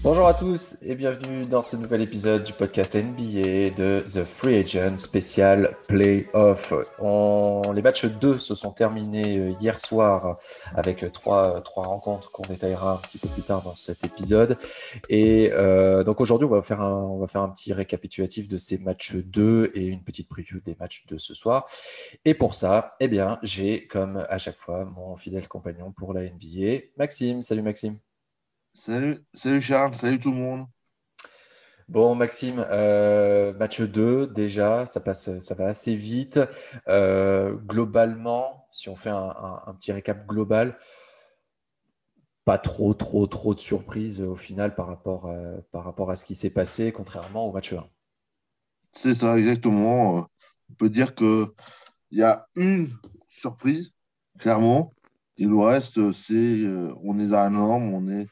Bonjour à tous et bienvenue dans ce nouvel épisode du podcast NBA de The Free Agent spécial Playoff. Les matchs 2 se sont terminés hier soir avec trois rencontres qu'on détaillera un petit peu plus tard dans cet épisode. Et donc aujourd'hui, on va faire un petit récapitulatif de ces matchs 2 et une petite preview des matchs de ce soir. Et pour ça, eh bien, j'ai comme à chaque fois mon fidèle compagnon pour la NBA, Maxime. Salut Maxime. Salut Charles, salut tout le monde. Bon, Maxime, match 2, déjà, ça va assez vite. Globalement, si on fait un petit récap global, pas trop de surprises au final par rapport à ce qui s'est passé, contrairement au match 1. C'est ça, exactement. On peut dire qu'il y a une surprise, clairement. Et le reste, on est dans la norme, on est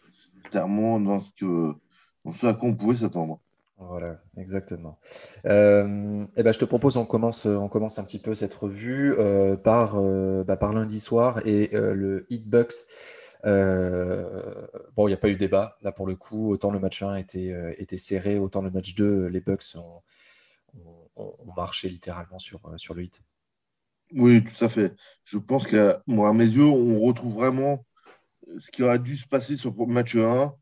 clairement dans ce à quoi on pouvait s'attendre. Voilà, exactement. Eh ben, je te propose, on commence un petit peu cette revue par lundi soir et le Heat Bucks. Bon, il n'y a pas eu débat là pour le coup. Autant le match 1 était serré, autant le match 2, les Bucks ont marché littéralement sur le Heat. Oui, tout à fait. Je pense à mes yeux, on retrouve vraiment ce qui aurait dû se passer sur le match 1.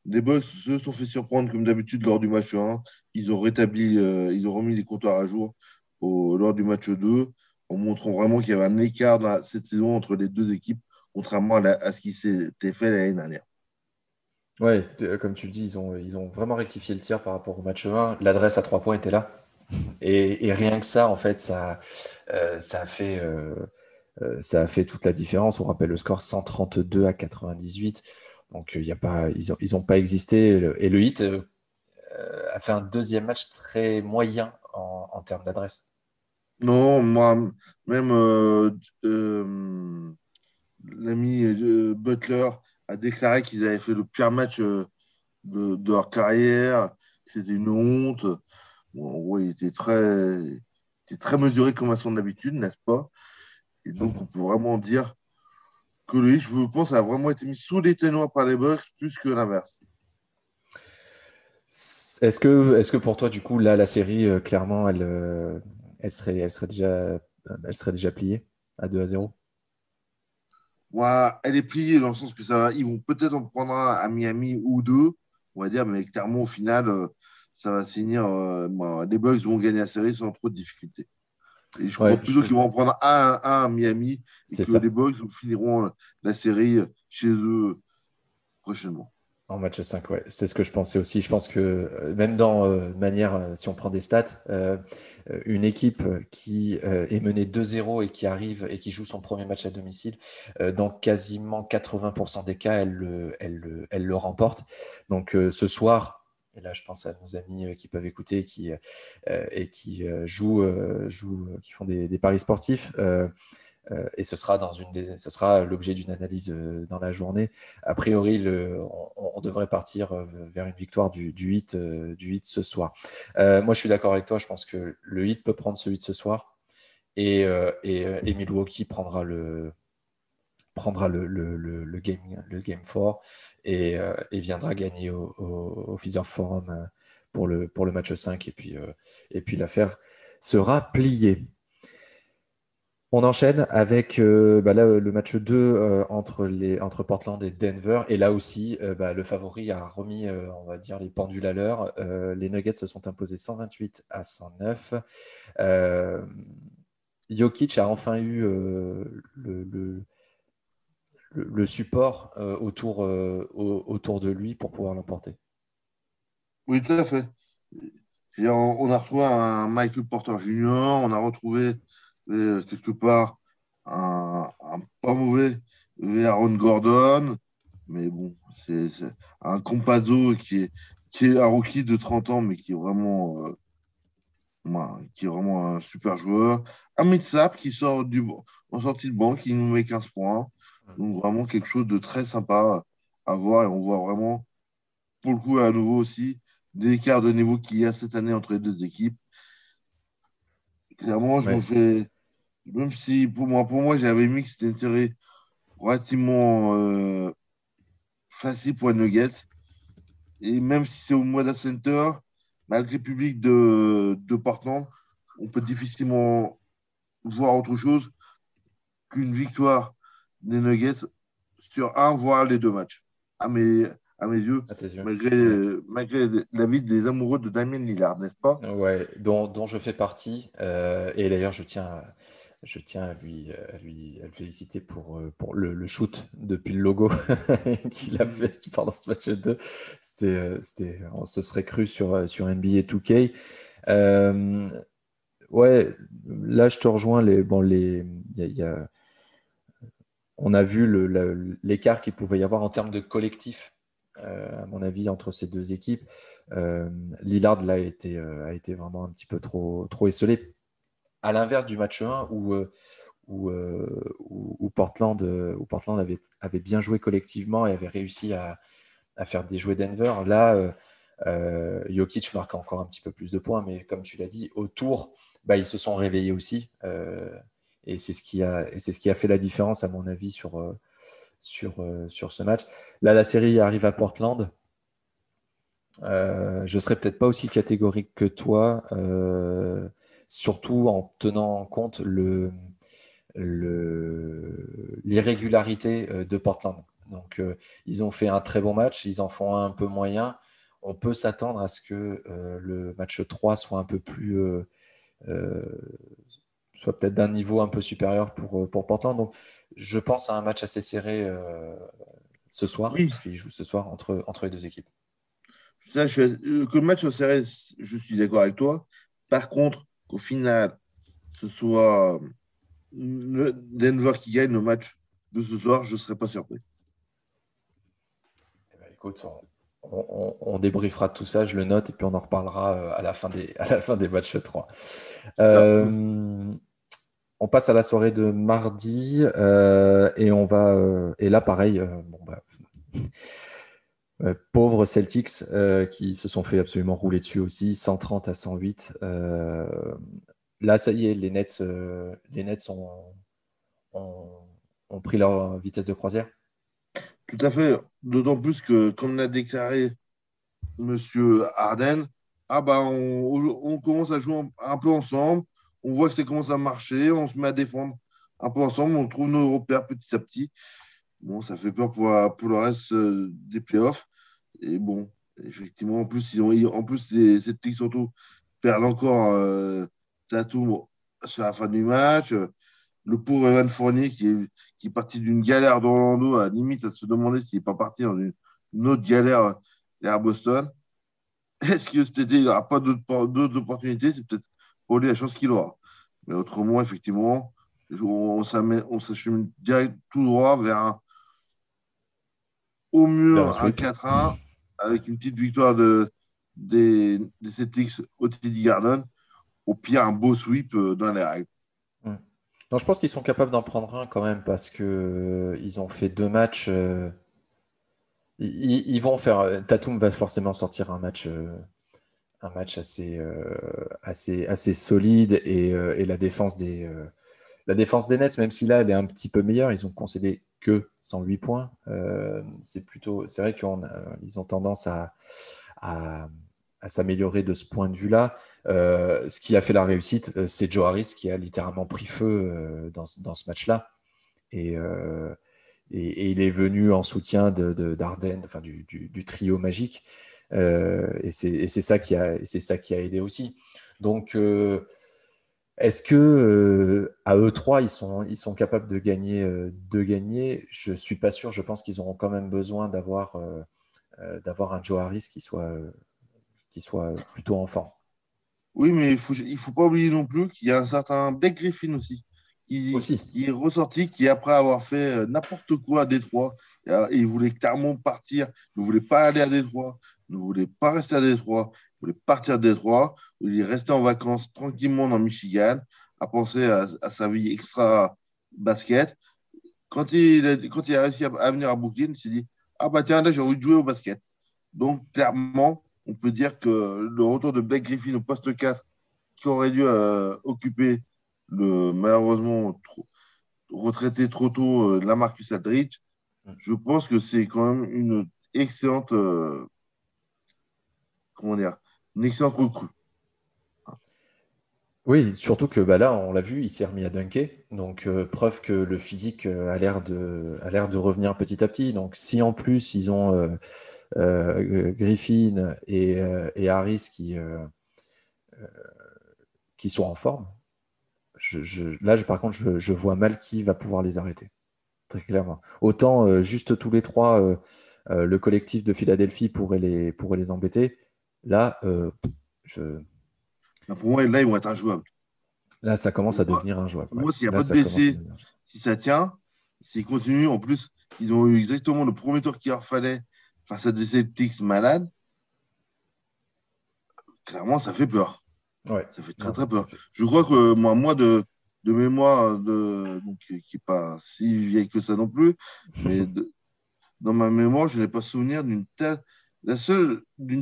Les Bucks se sont fait surprendre comme d'habitude lors du match 1. Ils ont remis les compteurs à jour lors du match 2, en montrant vraiment qu'il y avait un écart cette saison entre les deux équipes, contrairement à ce qui s'était fait l'année dernière. Ouais, comme tu le dis, ils ont vraiment rectifié le tir par rapport au match 1. L'adresse à 3 points était là. Et rien que ça, en fait, ça a fait. Ça a fait toute la différence. On rappelle le score 132 à 98. Donc, il y a pas, ils ont pas existé. Et le Heat a fait un deuxième match très moyen en termes d'adresse. Non, moi, même l'ami Butler a déclaré qu'ils avaient fait le pire match de leur carrière, que c'était une honte. Bon, en gros, il était très mesuré comme à son habitude, n'est-ce pas? Et donc, on peut vraiment dire que lui, je pense, a vraiment été mis sous les ténors par les Bucks plus que l'inverse. Est-ce que pour toi, du coup, là, la série, clairement, elle serait déjà pliée à 2-0? Ouais, elle est pliée dans le sens que ils vont peut-être en prendre un à Miami ou deux, on va dire, mais clairement, au final, ça va se finir. Les Bucks vont gagner la série sans trop de difficultés. Et je Ouais, crois plutôt qu'ils vont en prendre un à Miami et c'est que les ça. Bucks finiront la série chez eux prochainement. En match 5, ouais, c'est ce que je pensais aussi. Je pense que même dans manière, si on prend des stats, une équipe qui est menée 2-0 et qui arrive et qui joue son premier match à domicile, dans quasiment 80% des cas, elle le remporte. Donc ce soir, et là je pense à nos amis qui peuvent écouter et qui qui font des paris sportifs. Et ce sera l'objet d'une analyse dans la journée. A priori, on devrait partir vers une victoire du 8, du 8 ce soir. Moi, je suis d'accord avec toi. Je pense que le 8 peut prendre ce 8 ce soir et Milwaukee prendra le game 4 et viendra gagner au Fiserv Forum pour le match 5. Et puis l'affaire sera pliée. On enchaîne avec là, le match 2 entre Portland et Denver. Et là aussi, le favori a remis, on va dire, les pendules à l'heure. Les Nuggets se sont imposés 128 à 109. Euh, Jokic a enfin eu le support autour de lui pour pouvoir l'emporter. Oui, tout à fait. On a retrouvé un Michael Porter Jr., on a retrouvé quelque part un pas mauvais Aaron Gordon. Mais bon, c'est un Campazzo qui est un rookie de 30 ans, mais qui est vraiment un super joueur. Amit Sap qui sort en sortie de banc, qui nous met 15 points. Donc vraiment quelque chose de très sympa à voir. Et on voit vraiment, pour le coup, à nouveau aussi, l'écart de niveau qu'il y a cette année entre les deux équipes. Clairement, je me Ouais, fais, même si pour moi j'avais mis que c'était une série relativement facile pour les Nuggets. Et même si c'est au Moda Center, malgré le public de Portland, on peut difficilement voir autre chose qu'une victoire des Nuggets sur un, voire les deux matchs. À mes, à mes yeux, à tes yeux. Ouais. malgré l'avis des amoureux de Damien Lillard, n'est-ce pas? Ouais, dont je fais partie. Et d'ailleurs, je tiens à le féliciter pour le shoot depuis le logo qu'il a Mhm. fait pendant ce match 2. On se serait cru sur NBA 2K. Euh, ouais, là, je te rejoins. Il y a- on a vu l'écart qu'il pouvait y avoir en termes de collectif, à mon avis, entre ces deux équipes. Euh, Lillard là, a été vraiment un petit peu trop esselé. À l'inverse du match 1 où Portland avait bien joué collectivement et avait réussi à faire déjouer Denver. Là, Jokic marque encore un petit peu plus de points, mais comme tu l'as dit, autour, bah, ils se sont réveillés aussi. Et c'est ce qui a fait la différence, à mon avis, sur ce match. Là, la série arrive à Portland. Je serais peut-être pas aussi catégorique que toi, surtout en tenant compte l'irrégularité de Portland. Donc, ils ont fait un très bon match, ils en font un peu moyen. On peut s'attendre à ce que le match 3 soit un peu plus, euh, soit peut-être d'un niveau un peu supérieur pour Portland. Donc, je pense à un match assez serré ce soir, Oui, parce qu'ils jouent ce soir entre les deux équipes. que le match soit serré, je suis d'accord avec toi. Par contre, qu'au final, ce soit Denver qui gagne le match de ce soir, je ne serais pas surpris. Eh ben, écoute, on débriefera tout ça, je le note, et puis on en reparlera à la fin à la fin des matchs 3. Euh, on passe à la soirée de mardi et là pareil, bon, bah, pauvres Celtics qui se sont fait absolument rouler dessus aussi, 130 à 108. Là, ça y est, les Nets ont, ont pris leur vitesse de croisière. Tout à fait. D'autant plus que, comme l'a déclaré Monsieur Harden, ah bah on commence à jouer un peu ensemble, on voit que ça commence à marcher, on se met à défendre un peu ensemble, on trouve nos repères petit à petit. Bon, ça fait peur pour le reste des playoffs. Et bon, effectivement, en plus, en plus ces Celtics surtout perdent encore Tatum sur la fin du match. Le pauvre Evan Fournier qui est parti d'une galère d'Orlando à limite à se demander s'il n'est pas parti dans une autre galère à Boston. Est-ce que cet été, il n'aura pas d'autres opportunités? C'est peut-être pour lui la chance qu'il aura. Mais autrement, effectivement, on s'achemine direct tout droit vers au mieux Vers un un sweep. 4-1 avec une petite victoire des Celtics au TD Garden. Au pire, un beau sweep dans les règles. Mm. Non, je pense qu'ils sont capables d'en prendre un quand même parce que ils ont fait deux matchs. Ils vont faire. Tatum va forcément sortir un match assez solide et la défense des Nets, même si là elle est un petit peu meilleure, ils ont concédé que 108 points. C'est vrai qu'ils ont tendance à, à s'améliorer de ce point de vue-là. Ce qui a fait la réussite, c'est Joe Harris qui a littéralement pris feu dans ce match-là. Et, euh, et il est venu en soutien d'Arden, enfin du trio magique. Et c'est ça qui a aidé aussi. Donc, est-ce que à eux trois, ils sont capables de gagner? Je suis pas sûr. Je pense qu'ils auront quand même besoin d'avoir un Joe Harris qui soit plutôt en forme. Oui, mais il faut pas oublier non plus qu'il y a un certain Blake Griffin aussi, Aussi. qui est ressorti, qui après avoir fait n'importe quoi à Détroit Et il voulait clairement partir. Il ne voulait pas aller à Détroit. Il ne voulait pas rester à Détroit. Il voulait partir à Détroit. Il est resté en vacances tranquillement dans Michigan, à penser à sa vie extra basket. Quand il a réussi à venir à Brooklyn, il s'est dit, ah bah tiens, là, j'ai envie de jouer au basket. Donc, clairement, on peut dire que le retour de Blake Griffin au poste 4, qui aurait dû occuper le malheureusement retraité trop tôt Lamarcus Aldridge, je pense que c'est quand même une excellente, comment dire, une excellente recrue. Oui, surtout que bah là, on l'a vu, il s'est remis à dunker. Donc, preuve que le physique a l'air de revenir petit à petit. Donc, si en plus ils ont Griffin et Harris qui sont en forme, par contre, je vois mal qui va pouvoir les arrêter. Très clairement. Autant juste tous les trois, le collectif de Philadelphie pourrait les embêter. Là, je, Là, pour moi, là, ils vont être injouables. là, ça commence à Pour moi, devenir injouable. pour Ouais. moi, s'il n'y a Là, pas de ça commence à blessés, devenir injouable. si ça tient, s'ils continuent, en plus, ils ont eu exactement le premier tour qu'il leur fallait face à des Celtics malades. Clairement, ça fait peur. Ouais. Ça fait très, Non, très peur. Je crois ça fait que très peur. moi de mémoire, donc, qui n'est pas si vieille que ça non plus, mais dans ma mémoire, je n'ai pas souvenir d'une telle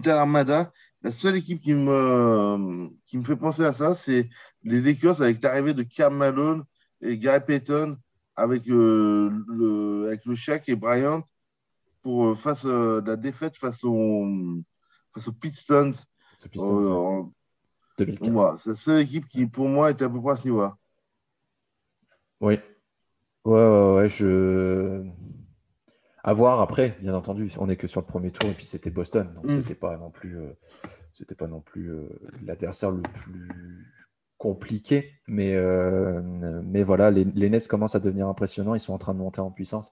armada. La seule équipe qui me fait penser à ça, c'est les Lakers avec l'arrivée de Karl Malone et Gary Payton avec le Shaq et Bryant face la défaite face aux Pistons. Ce Pistons, ouais. Euh, 2004. moi, c'est la seule équipe qui, pour moi, était à peu près à ce niveau-là. Oui. Ouais. À voir après, bien entendu. On n'est que sur le premier tour et puis c'était Boston. Donc, Hum. c'était pas non plus l'adversaire le plus compliqué. Mais voilà, les Nets commencent à devenir impressionnants. Ils sont en train de monter en puissance.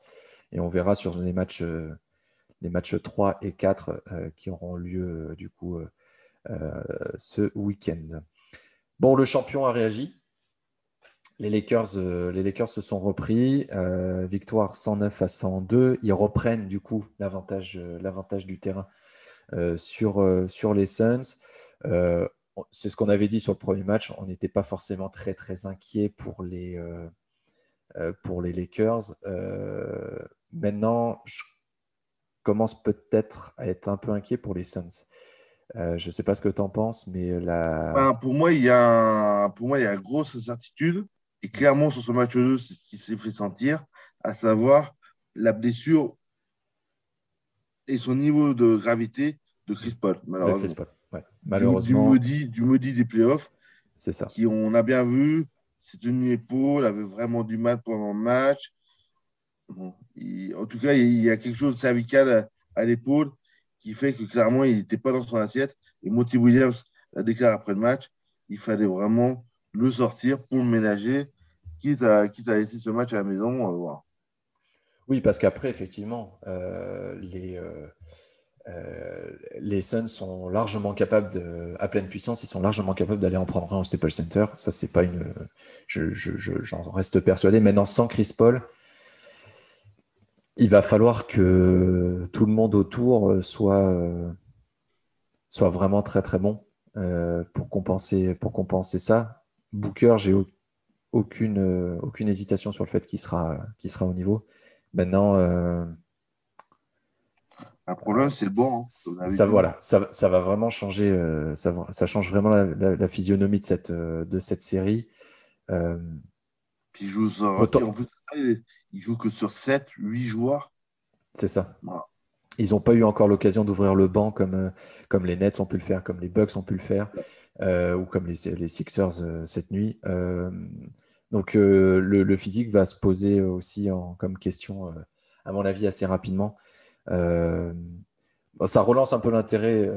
Et on verra sur les matchs 3 et 4 qui auront lieu du coup ce week-end. Bon, le champion a réagi. Les Lakers se sont repris. Victoire 109-102. Ils reprennent du coup l'avantage du terrain sur les Suns. Euh, c'est ce qu'on avait dit sur le premier match. On n'était pas forcément très très inquiet pour les Lakers. Maintenant, je commence peut-être à être un peu inquiet pour les Suns. Je ne sais pas ce que tu en penses, mais Ben, pour moi, il y a une grosse incertitude. Et clairement, sur ce match 2, c'est ce qui s'est fait sentir, à savoir la blessure et son niveau de gravité de Chris Paul, de Chris malheureusement. Paul. Ouais. Malheureusement, Du maudit des playoffs, c'est ça. qui, on a bien vu, s'est tenu épaule, avait vraiment du mal pendant le match. Bon, en tout cas, il y a quelque chose de cervical à l'épaule qui fait que clairement, il n'était pas dans son assiette. Et Monty Williams l'a déclaré après le match, il fallait vraiment le sortir pour le ménager, quitte à laisser ce match à la maison. Voilà. Oui, parce qu'après, effectivement, les Suns sont largement capables à pleine puissance, ils sont largement capables d'aller en prendre un au Staples Center. Ça, c'est pas une. J'en reste persuadé. Maintenant, sans Chris Paul, il va falloir que tout le monde autour soit vraiment très très bon pour compenser ça. Booker, j'ai aucune hésitation sur le fait qu'il sera au niveau. Maintenant, Un problème, c'est le banc, hein, comme ça, d'habitude. voilà, ça va vraiment changer, ça change vraiment la physionomie de cette série. Euh, Puis et en autant, plus, il joue que sur 7 8 joueurs. c'est ça. Voilà. Ils n'ont pas eu encore l'occasion d'ouvrir le banc comme les Nets ont pu le faire, comme les Bucks ont pu le faire, ou comme les Sixers cette nuit. Donc le physique va se poser aussi comme question, à mon avis, assez rapidement. Euh, Bon, ça relance un peu l'intérêt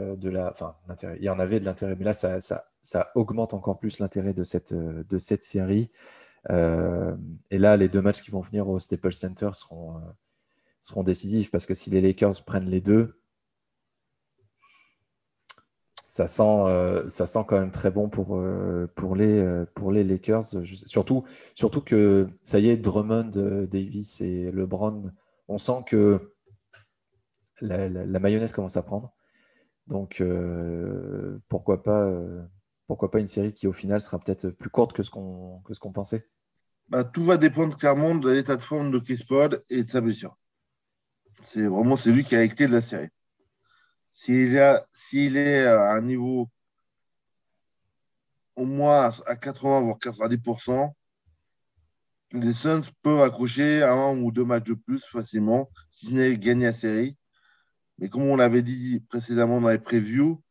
Enfin, l'intérêt. Il y en avait de l'intérêt, mais là, ça augmente encore plus l'intérêt de cette série. Euh, et là, les deux matchs qui vont venir au Staples Center seront décisifs parce que si les Lakers prennent les deux, ça sent quand même très bon pour les Lakers. Surtout que ça y est, Drummond, Davis et LeBron on sent que la mayonnaise commence à prendre. Donc, pourquoi pas une série qui, au final, sera peut-être plus courte que ce qu'on pensait. Bah, tout va dépendre clairement de l'état de forme de Chris Paul et de sa blessure. C'est lui qui a la clé de la série. S'il est à un niveau au moins à 80 voire 90%, les Suns peuvent accrocher un ou deux matchs de plus facilement, si ce n'est gagner la série. Mais comme on l'avait dit précédemment dans les previews,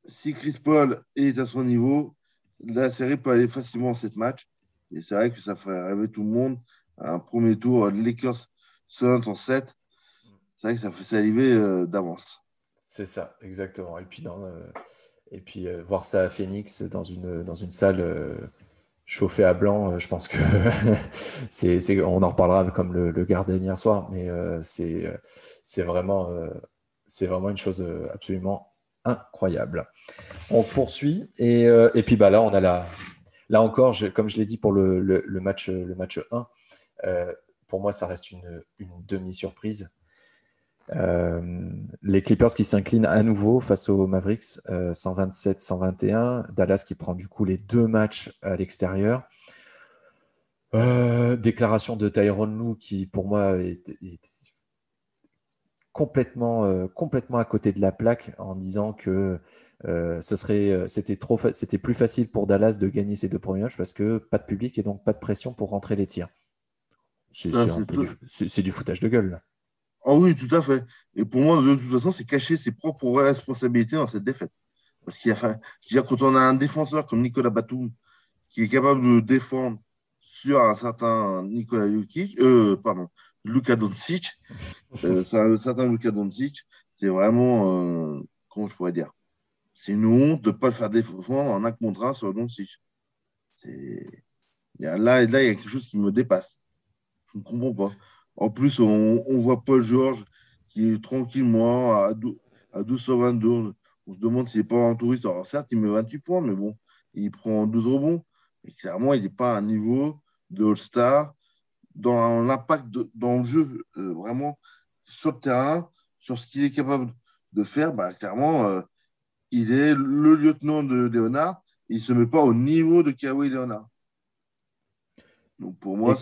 si Chris Paul est à son niveau, la série peut aller facilement en 7 matchs. Et c'est vrai que ça ferait rêver tout le monde. Un premier tour, Lakers Suns en 7, c'est vrai que ça fait saliver d'avance. C'est ça, exactement. Et puis voir ça à Phoenix dans une salle chauffée à blanc, je pense que on en reparlera comme le Garden hier soir, mais c'est vraiment, une chose absolument incroyable. On poursuit et puis bah là on a là encore, comme je l'ai dit pour le match 1, pour moi ça reste une demi-surprise. Les Clippers qui s'inclinent à nouveau face aux Mavericks, 127-121. Dallas qui prend du coup les 2 matchs à l'extérieur. Déclaration de Tyronn Lue qui pour moi est complètement à côté de la plaque en disant que c'était plus facile pour Dallas de gagner ces 2 premiers matchs parce que pas de public et donc pas de pression pour rentrer les tirs. Ça, c'est tout. C'est du foutage de gueule là. Ah oui, tout à fait. Et pour moi, de toute façon, c'est cacher ses propres responsabilités dans cette défaite. Parce qu'il y a, enfin, je veux dire, quand on a un défenseur comme Nicolas Batum qui est capable de défendre sur un certain Nikola Jokic, Luka Doncic, c'est un certain Luka Doncic, c'est vraiment, comment je pourrais dire, c'est une honte de ne pas le faire défendre en un contre un sur Doncic. Là, il y a quelque chose qui me dépasse. Je ne comprends pas. En plus, on voit Paul George qui est tranquillement à 222. On se demande s'il n'est pas un touriste. Alors, certes, il met 28 points, mais bon, il prend 12 rebonds. Et clairement, il n'est pas à un niveau de All-Star dans l'impact dans le jeu, vraiment sur le terrain, sur ce qu'il est capable de faire. Bah, clairement, il est le lieutenant de Leonard. Il ne se met pas au niveau de Kawhi Leonard. Donc, pour moi, Et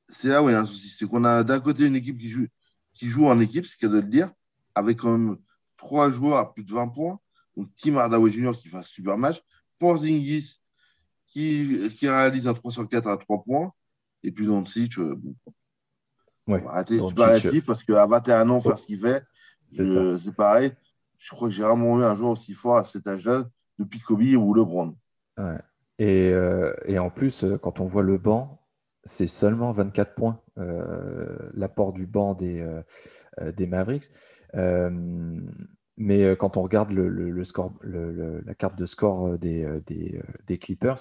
c'est là où il y a un souci. C'est qu'on a d'un côté une équipe qui joue en équipe, c'est qu'elle doit le dire, avec quand même 3 joueurs à plus de 20 points. Donc Tim Hardaway Jr. qui fait un super match, Porzingis qui réalise un 3 sur 4 à 3 points, et puis Doncic, on ouais, va arrêter le Doncic, superlatif parce qu'à 21 ans, faire oh, ce qu'il fait, c'est ça. c'est pareil. Je crois que j'ai vraiment eu un joueur aussi fort à cet âge-là depuis Kobe ou LeBron. Ouais. Et en plus, quand on voit le banc, c'est seulement 24 points, l'apport du banc des Mavericks. Euh, mais quand on regarde le score, la carte de score des Clippers,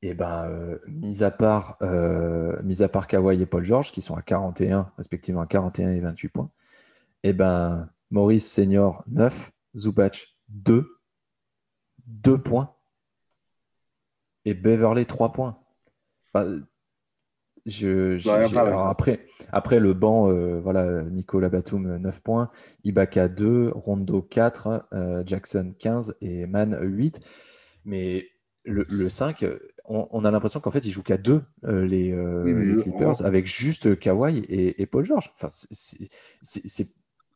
et ben, mis à part Kawhi et Paul George, qui sont à 41, respectivement à 41 et 28 points, et ben, Maurice Senior, 9, Zubac, 2 points, et Beverley, 3 points. Enfin, Je peux rien faire avec alors ça. après le banc, voilà, Nicolas Batum, 9 points, Ibaka 2, Rondo 4, Jackson 15 et Man 8. Mais le 5, on a l'impression qu'en fait, ils jouent qu'à 2, Oui, les mais Clippers, avec juste Kawhi et Paul George. Enfin, c'est- c'est-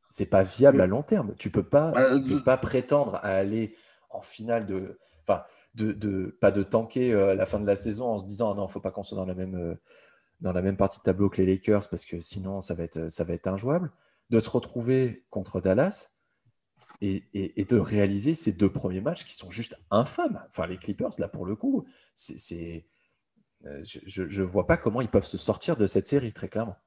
c'est pas viable à long terme. bah, Tu peux pas prétendre à aller en finale enfin, pas de tanker à la fin de la saison en se disant, ah non, faut pas qu'on soit dans la même partie de tableau que les Lakers parce que sinon ça va être injouable, de se retrouver contre Dallas et de réaliser ces 2 premiers matchs qui sont juste infâmes. Enfin, les Clippers, là, pour le coup, je vois pas comment ils peuvent se sortir de cette série, très clairement.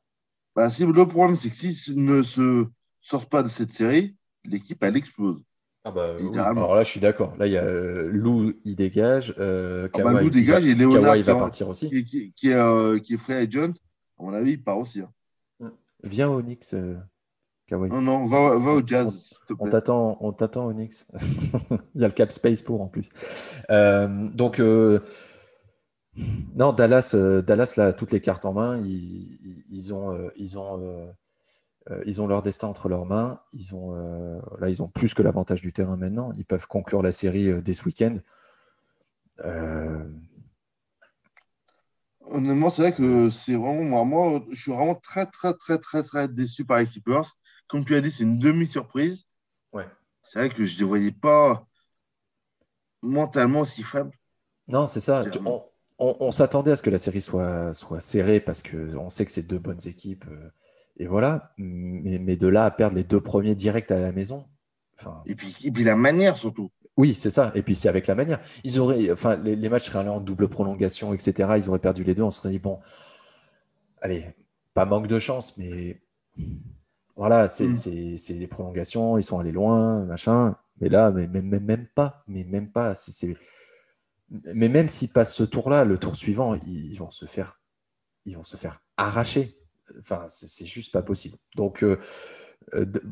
si le problème, c'est que s'ils ne se sortent pas de cette série, l'équipe, elle explose, Ah bah oui, littéralement. alors là, je suis d'accord. Là, il y a Lou, il dégage, Ah bah, Lou dégage et Kawhi Léonard va partir aussi. qui est free agent, à mon avis, il part aussi, hein. Viens au Knicks, Kawhi. Non, non, va On, au Jazz, on- s'il te plaît. on t'attend au Knicks. Il y a le cap space pour en plus. Donc, Non, Dallas là, toutes les cartes en main, ils ont leur destin entre leurs mains. Là, ils ont plus que l'avantage du terrain maintenant. Ils peuvent conclure la série dès ce week-end. Euh, Honnêtement, c'est vrai que c'est vraiment, moi, je suis vraiment très, très, très, très, très déçu par les Clippers. Comme tu as dit, c'est une demi-surprise. ouais. C'est vrai que je ne les voyais pas mentalement aussi faibles, Non, c'est ça. clairement. On s'attendait à ce que la série soit serrée parce qu'on sait que c'est deux bonnes équipes. Et voilà. Mais de là à perdre les deux premiers directs à la maison. Enfin, Et puis la manière surtout. oui, c'est ça. Et puis c'est avec la manière. Enfin, les matchs seraient allés en double prolongation, etc. Ils auraient perdu les deux. On se serait dit, bon, allez, pas manque de chance, mais voilà, Hmm. c'est des prolongations. Ils sont allés loin, machin. Mais là, même pas. Mais même pas. Mais même s'ils passent ce tour-là, le tour suivant, ils vont se faire arracher. Enfin, c'est juste pas possible. Donc,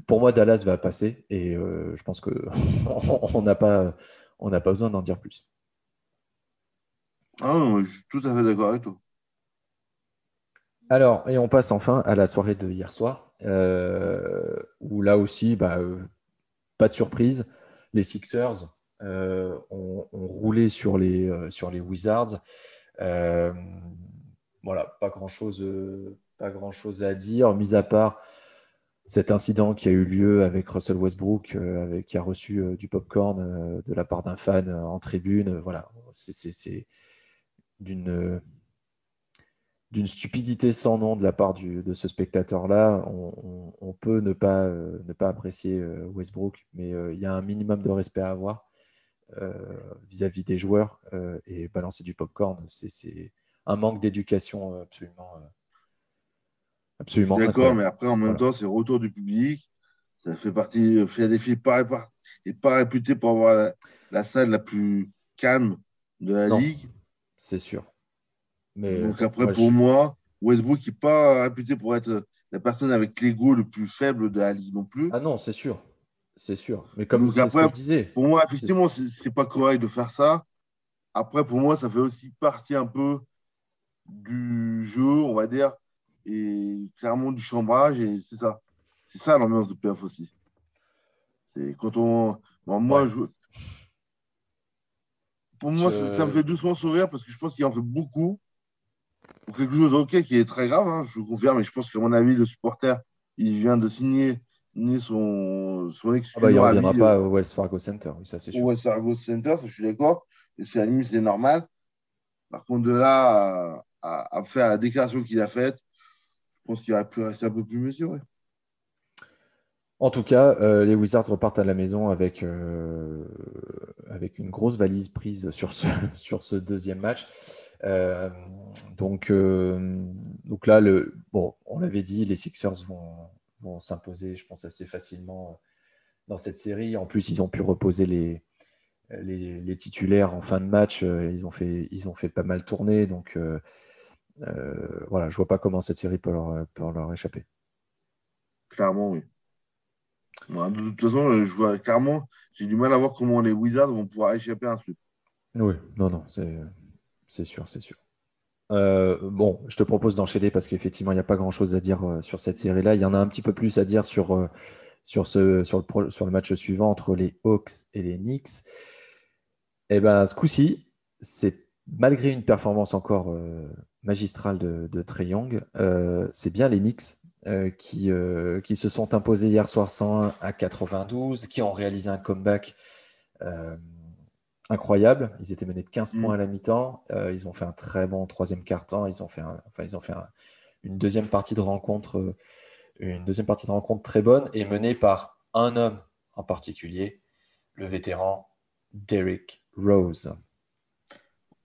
pour moi, Dallas va passer et je pense que on n'a pas besoin d'en dire plus. Ah non, je suis tout à fait d'accord avec toi. Alors, et on passe enfin à la soirée de hier soir, où là aussi, bah, pas de surprise, les Sixers ont roulé sur les Wizards. Euh, voilà, pas grand-chose à dire, mis à part cet incident qui a eu lieu avec Russell Westbrook, qui a reçu du popcorn de la part d'un fan en tribune. Voilà, c'est d'une stupidité sans nom de la part de ce spectateur-là. On peut ne pas apprécier Westbrook, mais il y a un minimum de respect à avoir euh, vis-à-vis des joueurs et balancer du popcorn, c'est un manque d'éducation absolument, Je suis absolument d'accord, incroyable. mais après, en même Voilà. temps, c'est le retour du public. Ça fait partie. Philadelphie n'est pas réputé pour avoir la salle la plus calme de la Non, ligue. c'est sûr. Mais Donc bon, après, pour moi, Westbrook n'est pas réputé pour être la personne avec l'ego le plus faible de la ligue non plus. ah non, c'est sûr. C'est sûr. Mais comme Donc c'est ce que après, je disais, pour moi, c'est- effectivement, c'est pas correct de faire ça. Après, pour moi, ça fait aussi partie un peu du jeu, on va dire, et clairement du chambrage, et c'est ça. C'est ça l'ambiance de playoff aussi. C'est quand on. Bon, ouais. pour moi, ça me Je... fait doucement sourire parce que je pense qu'il en fait beaucoup pour quelque chose, ok, qui est très grave, hein, je vous confirme, mais je pense qu'à mon avis, le supporter, il vient de signer son Ah bah, il exclusion à reviendra vie pas au Wells Fargo Center, oui, ça c'est au sûr. West Fargo Center, ça, je suis d'accord, et c'est à la limite, c'est normal. Par contre, de là à faire la déclaration qu'il a faite, je pense qu'il aurait pu rester un peu plus mesuré. En tout cas, les Wizards repartent à la maison avec une grosse valise prise sur ce, sur ce deuxième match. Euh, donc, euh, donc là, bon, on l'avait dit, les Sixers vont s'imposer, je pense, assez facilement dans cette série. En plus, ils ont pu reposer les titulaires en fin de match. Ils ont fait pas mal tourner. Donc, voilà, je vois pas comment cette série peut leur échapper. Clairement, oui. Moi, de toute façon, je vois clairement, j'ai du mal à voir comment les Wizards vont pouvoir échapper à un sweep. Oui, non, non, c'est sûr, c'est sûr. Bon, je te propose d'enchaîner parce qu'effectivement, il n'y a pas grand-chose à dire sur cette série-là. Il y en a un petit peu plus à dire sur le match suivant entre les Hawks et les Knicks. Et ben, ce coup-ci, c'est malgré une performance encore magistrale de Trae Young, c'est bien les Knicks qui se sont imposés hier soir 101-92, qui ont réalisé un comeback euh, incroyable. Ils étaient menés de 15 points à Mm. la mi-temps. Ils ont fait un très bon troisième quart-temps. Ils ont fait une deuxième partie de rencontre, très bonne et menée par un homme en particulier, le vétéran Derrick Rose.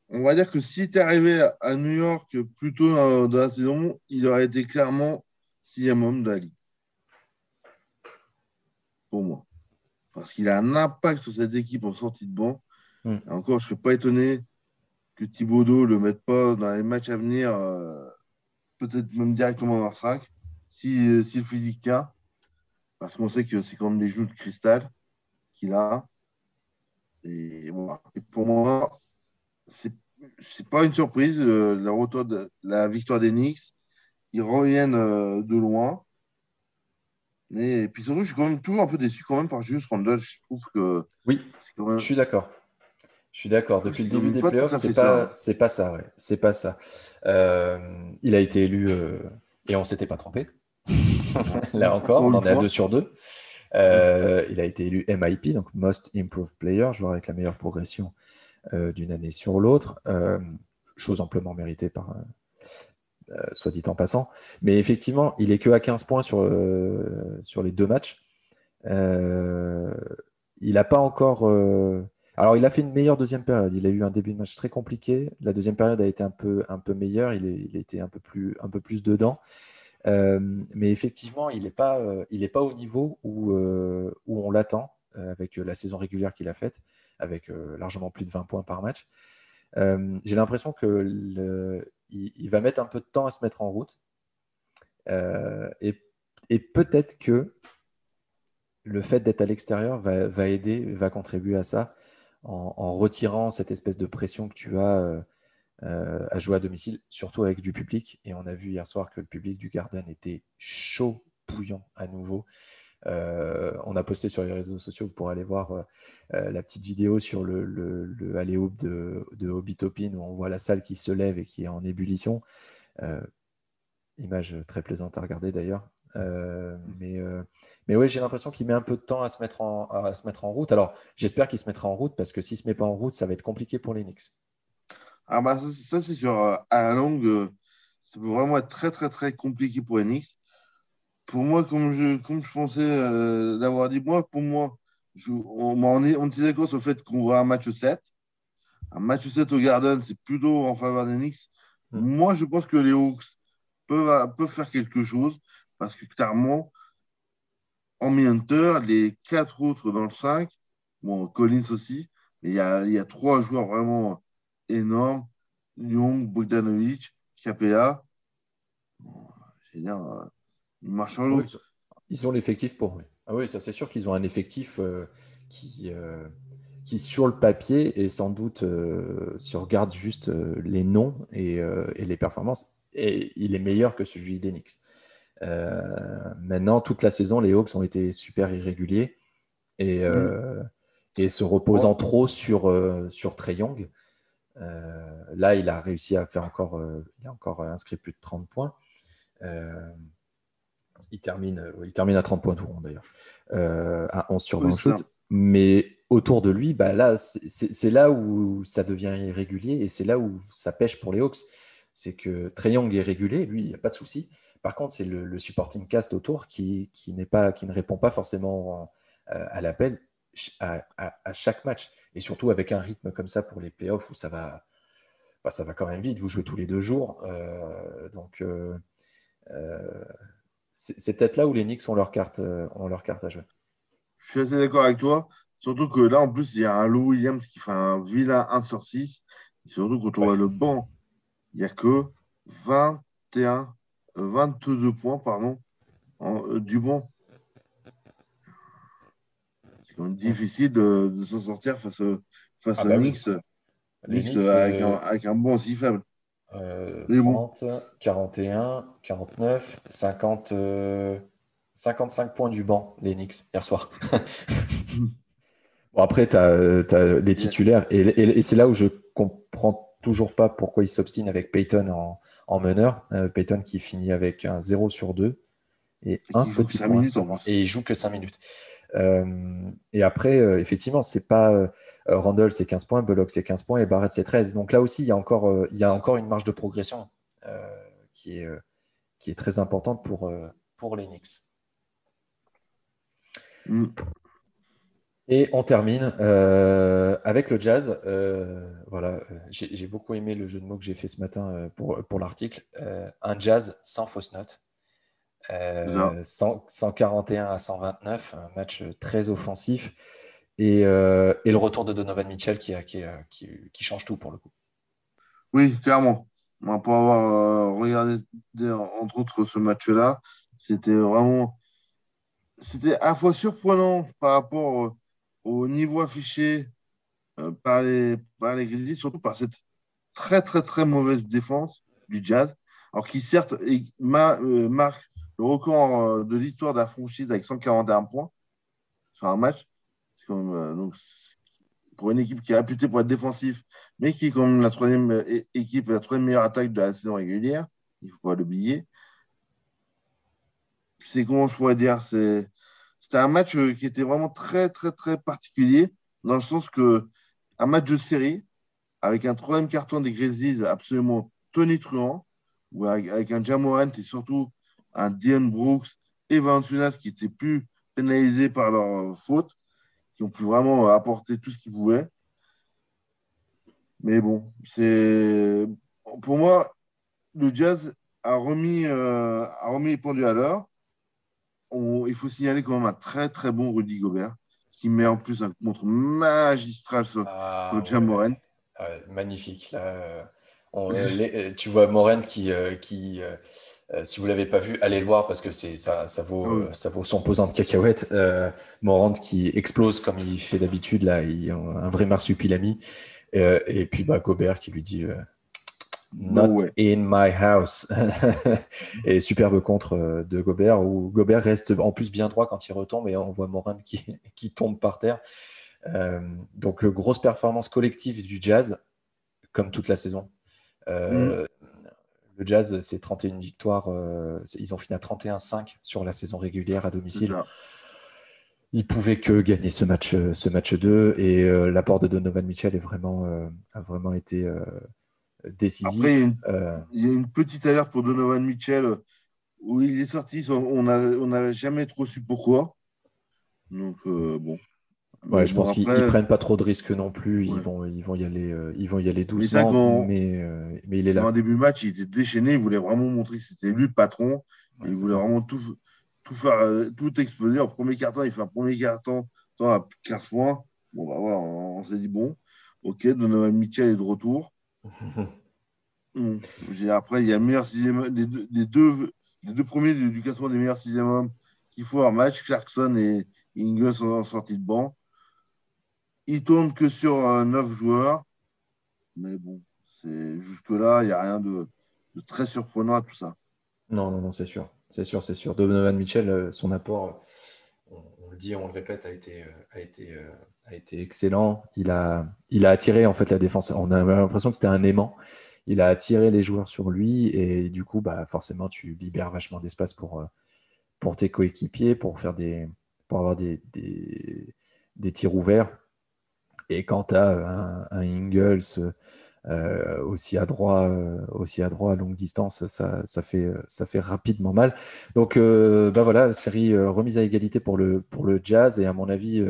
On va dire que s'il était arrivé à New York plus tôt dans la saison, il aurait été clairement sixième homme de la ligue, pour moi. Parce qu'il a un impact sur cette équipe en sortie de banc. Hmm. Et encore, je ne serais pas étonné que Thibodeau ne le mette pas dans les matchs à venir, peut-être même directement dans le 5, si le physique tient. Parce qu'on sait que c'est quand même des genoux de cristal qu'il a. Et, voilà. Et pour moi, c'est c'est pas une surprise, le retour de la victoire des Knicks. Ils reviennent de loin. Mais puis surtout, je suis quand même toujours un peu déçu quand même par Julius Randle. Je trouve que Oui, c'est quand même, je suis d'accord. Je suis d'accord. Depuis le c'est quand début même des pas tout playoffs, à fait ça, hein. c'est pas ça, ouais. C'est pas ça. Euh, il a été élu et on s'était pas trompé. Bon, Là encore, encore on une en est à fois. 2 sur 2. Mm. Il a été élu MIP, donc Most Improved Player, joueur avec la meilleure progression d'une année sur l'autre. Chose amplement méritée par, soit dit en passant. Mais effectivement, il est que à 15 points sur les 2 matchs. Euh, il n'a pas encore. Alors, il a fait une meilleure deuxième période. Il a eu un début de match très compliqué. La deuxième période a été un peu meilleure. Il était un peu plus dedans. Mais effectivement, il est pas au niveau où on l'attend avec la saison régulière qu'il a faite, avec largement plus de 20 points par match. J'ai l'impression il va mettre un peu de temps à se mettre en route. Et peut-être que le fait d'être à l'extérieur va aider, va contribuer à ça en retirant cette espèce de pression que tu as à jouer à domicile, surtout avec du public. Et on a vu hier soir que le public du Garden était chaud bouillant à nouveau. On a posté sur les réseaux sociaux, vous pourrez aller voir la petite vidéo sur le alley-oop de Hobby Topin où on voit la salle qui se lève et qui est en ébullition. Euh, Image très plaisante à regarder d'ailleurs. Mais oui, j'ai l'impression qu'il met un peu de temps à se mettre en route. Alors, j'espère qu'il se mettra en route parce que s'il ne se met pas en route, ça va être compliqué pour les Knicks. Ah bah ça, c'est sûr. À la longue, ça peut vraiment être très très très compliqué pour Enix. Pour moi, comme je pensais l'avoir dit, pour moi, on était d'accord sur le fait qu'on voit un match 7. Un match 7 au Garden, c'est plutôt en faveur des Knicks. Mm. Moi, je pense que les Hawks peuvent faire quelque chose parce que clairement, en Hunter, les quatre autres dans le 5, bon, Collins aussi, mais il y a trois joueurs vraiment énormes, Young, Bogdanovic, KPA. Bon, je veux dire, ils marchent sur Oui, l'eau. ils ont l'effectif pour. Oui. Ah oui, ça c'est sûr qu'ils ont un effectif qui, euh, qui, sur le papier, et sans doute, si on regarde juste les noms et les performances, et il est meilleur que celui d'Enix. Maintenant, toute la saison, les Hawks ont été super irréguliers et, Mm. euh, et se reposant Bon, trop sur Trae Young. Là, il a réussi à faire il a encore inscrit plus de 30 points. Euh, il termine à 30 points tout rond d'ailleurs, à 11 sur 20 oui, au c'est ça. shoot. Mais autour de lui, bah là, c'est là où ça devient irrégulier et c'est là où ça pêche pour les Hawks. C'est que Trae Young est régulé, lui, il n'y a pas de souci. Par contre, c'est le supporting cast autour qui ne répond pas forcément à l'appel à chaque match. Et surtout avec un rythme comme ça pour les playoffs où bah, ça va quand même vite. Vous jouez tous les 2 jours. Euh, c'est peut-être là où les Knicks ont leur carte à jouer. Je suis assez d'accord avec toi. Surtout que là, en plus, il y a un Lou Williams qui fait un vilain 1 sur 6. Et surtout, quand on Ouais. voit le banc, il n'y a que 21, 22 points, pardon, du banc. C'est quand même Mm. difficile de s'en sortir face Ah aux bah oui. Knicks, Les Knicks Knicks, avec un banc aussi faible. Mais bon, 30, 41, 49, 50, 55 points du banc, les Knicks, hier soir. Bon, après, tu as, les et- titulaires, et c'est là où je comprends toujours pas pourquoi ils s'obstinent avec Peyton en meneur. Peyton qui finit avec un 0 sur 2 et et un qui joue que petit 5 point minutes en sur 20. plus. Et il joue que 5 minutes. Et après, effectivement, c'est pas Randall, c'est 15 points, Bullock, c'est 15 points et Barrett, c'est 13. Donc là aussi, il y a encore une marge de progression euh, qui est, euh, qui est très importante pour les Knicks. Mm. Et on termine avec le Jazz. Voilà, j'ai beaucoup aimé le jeu de mots que j'ai fait ce matin pour l'article. Un Jazz sans fausse note. C'est ça. 141 à 129, un match très offensif. Et le retour de Donovan Mitchell qui change tout pour le coup. Oui, clairement. Moi, pour avoir regardé, entre autres, ce match-là, c'était vraiment. C'était à la fois surprenant par rapport au niveau affiché par les Grizzlies, surtout par cette très, très, très mauvaise défense du Jazz. Alors qu'il, certes, marque le record de l'histoire de la franchise avec 141 points sur un match. C'est comme, donc, pour une équipe qui est réputée pour être défensif, mais qui est quand même la troisième équipe, la troisième meilleure attaque de la saison régulière, il ne faut pas l'oublier. C'est comment je pourrais dire, c'était un match qui était vraiment très, très, très particulier, dans le sens que un match de série, avec un troisième carton des Grizzlies absolument tonitruant, ou avec un Ja Morant et surtout un Dillon Brooks et Valanciunas qui étaient plus pénalisés par leurs fautes, qui ont pu vraiment apporter tout ce qu'ils pouvaient. Mais bon, pour moi, le Jazz a remis les pendules à l'heure. Il faut signaler quand même un très très bon Rudy Gobert qui met en plus un contre magistral sur Ah Ja ouais, Morant. magnifique. Là, tu vois Moren si vous l'avez pas vu, allez le voir parce que Ah oui. ça vaut son pesant de cacahuètes. Morant qui explose comme il fait d'habitude là, un vrai marsupilami. Et puis bah, Gobert qui lui dit No Not way. in my house. Et superbe contre de Gobert où Gobert reste en plus bien droit quand il retombe et on voit Morant qui tombe par terre. Donc grosse performance collective du Jazz comme toute la saison. Mm, Euh, le Jazz, c'est 31 victoires. Ils ont fini à 31-5 sur la saison régulière à c'est domicile. ça. Ils pouvaient que gagner ce match 2 et l'apport de Donovan Mitchell a vraiment été Après, décisif. il y a une petite alerte pour Donovan Mitchell où il est sorti. On n'a jamais trop su pourquoi. Donc, bon. Ouais, Mais je bon, pense qu'ils après, prennent pas trop de risques non plus. ouais. Ils vont y aller Mais c'est vrai doucement, mais il est là, qu'en quoi. début de match, il était déchaîné. Il voulait vraiment montrer que c'était lui le patron. Et Ouais, il c'est voulait ça. vraiment tout faire, tout exploser. En premier carton, il fait un premier carton à 15 points. Bon, bah voilà, on s'est dit, bon, ok, Donovan Mitchell est de retour. Hmm. Après, il y a le meilleur sixième, les deux premiers du classement des meilleurs sixième hommes qui font leur match, Clarkson et Ingles sont en sortie de banc. Ils tournent que sur 9 joueurs, mais bon, jusque-là, il n'y a rien de très surprenant à tout ça. Non, non, non, c'est sûr. C'est sûr, c'est sûr. Donovan Mitchell, son apport, on le dit, on le répète, a été excellent. Il a attiré en fait la défense. On a l'impression que c'était un aimant. Il a attiré les joueurs sur lui et du coup, bah, forcément, tu libères vachement d'espace pour tes coéquipiers, pour avoir des tirs ouverts. Et quand tu as un Ingles aussi à droit à longue distance, ça fait rapidement mal. Donc, bah voilà, série remise à égalité pour le Jazz. Et à mon avis,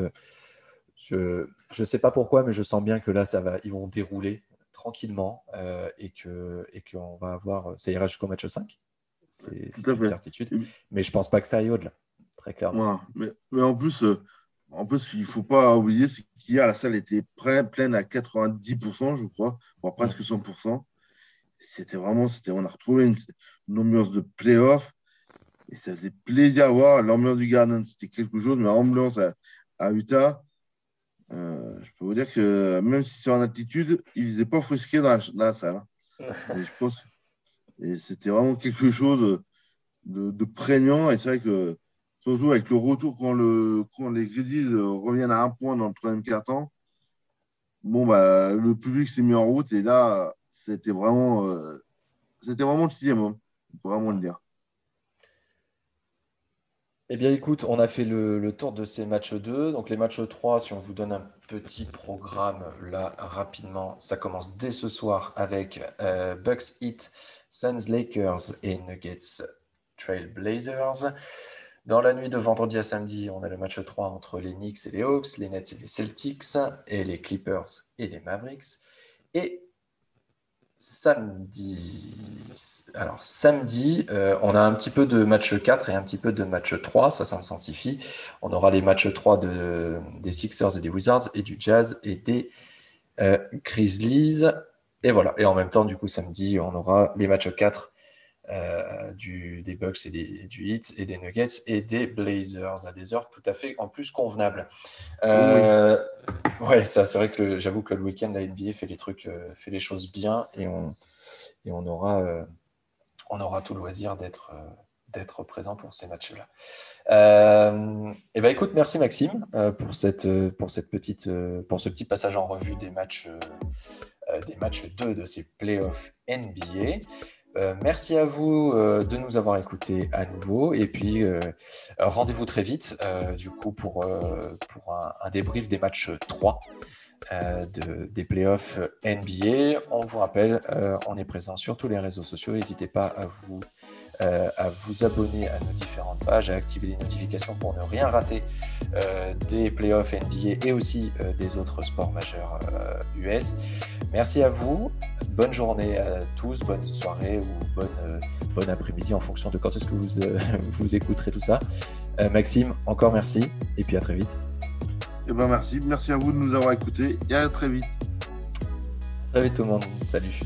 je ne sais pas pourquoi, mais je sens bien que là, ils vont dérouler tranquillement et qu'on va avoir. Ça ira jusqu'au match 5. Tout C'est à une fait. certitude. Et- Mais je pense pas que ça aille au-delà, très clairement. voilà. Mais en plus, il ne faut pas oublier c'est qu'hier, la salle était pleine à 90%, je crois, voire Mm. presque 100%. On a retrouvé une ambiance de playoff. Et ça faisait plaisir à voir. L'ambiance du Garden, c'était quelque chose, mais l'ambiance à Utah, je peux vous dire que même si c'est en altitude, il ne faisait pas frisquer dans la salle, hein. Et je pense et c'était vraiment quelque chose de prégnant. Et c'est vrai que, surtout avec le retour, quand les Grizzlies reviennent à un point dans le troisième quart-temps, bon, bah, le public s'est mis en route. Et là, c'était vraiment le sixième homme, on peut vraiment le dire. Eh bien, écoute, on a fait le tour de ces matchs 2. Donc, les matchs 3, si on vous donne un petit programme là rapidement, ça commence dès ce soir avec Bucks Heat, Suns Lakers et Nuggets Trail Blazers. Dans la nuit de vendredi à samedi, on a le match 3 entre les Knicks et les Hawks, les Nets et les Celtics, et les Clippers et les Mavericks. Et samedi, on a un petit peu de match 4 et un petit peu de match 3, ça s'intensifie. On aura les matchs 3 des Sixers et des Wizards, et du Jazz et des Grizzlies. Et voilà. Et en même temps, du coup, samedi, on aura les matchs 4 des Bucks et du Heat et des Nuggets et des Blazers à des heures tout à fait en plus convenables. Oui. Ouais, ça c'est vrai que j'avoue que le week-end la NBA fait les choses bien et on aura tout le loisir d'être présent pour ces matchs-là. Et ben écoute, merci Maxime pour ce petit passage en revue des matchs 2 de ces playoffs NBA. Merci à vous de nous avoir écoutés à nouveau et puis rendez-vous très vite du coup pour un débrief des matchs 3 des playoffs NBA. On vous rappelle, on est présent sur tous les réseaux sociaux. N'hésitez pas à vous abonner à nos différentes pages, à activer les notifications pour ne rien rater des playoffs NBA et aussi des autres sports majeurs US. Merci à vous, bonne journée à tous, bonne soirée ou bonne après-midi en fonction de quand est-ce que vous écouterez tout ça. Maxime, encore merci et puis à très vite. Eh ben merci à vous de nous avoir écoutés et à très vite. À très vite tout le monde, salut.